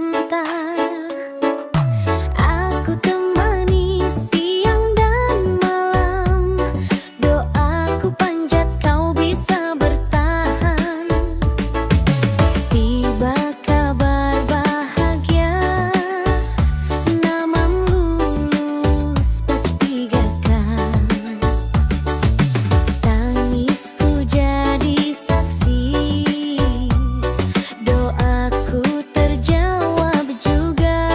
cinta. Aku temani siang dan malam, doaku panjat kau bisa bertahan. Tiba kabar bahagia, namamu lulus P3K. Tangisku jadi saksi, doaku terjawab juga.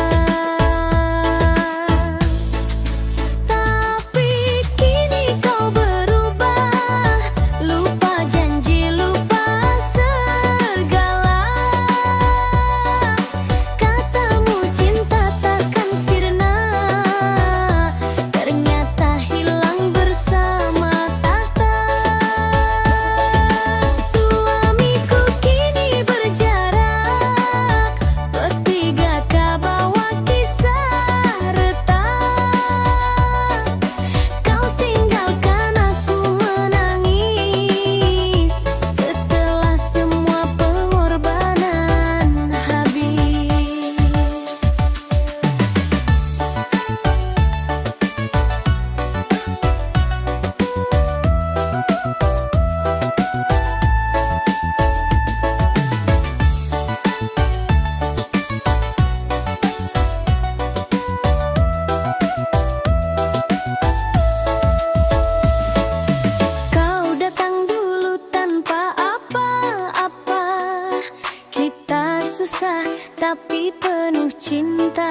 Tapi kini kau berubah, lupa janji, lupa segala. Katamu cinta takkan sirna, ternyata hilang bersama tahta. Suamiku kini berjarak, P3K bawa kisah retak. Kau tinggalkan aku menangis, setelah semua pengorbanan habis. Kau datang dulu tanpa apa-apa, kita susah tapi penuh cinta.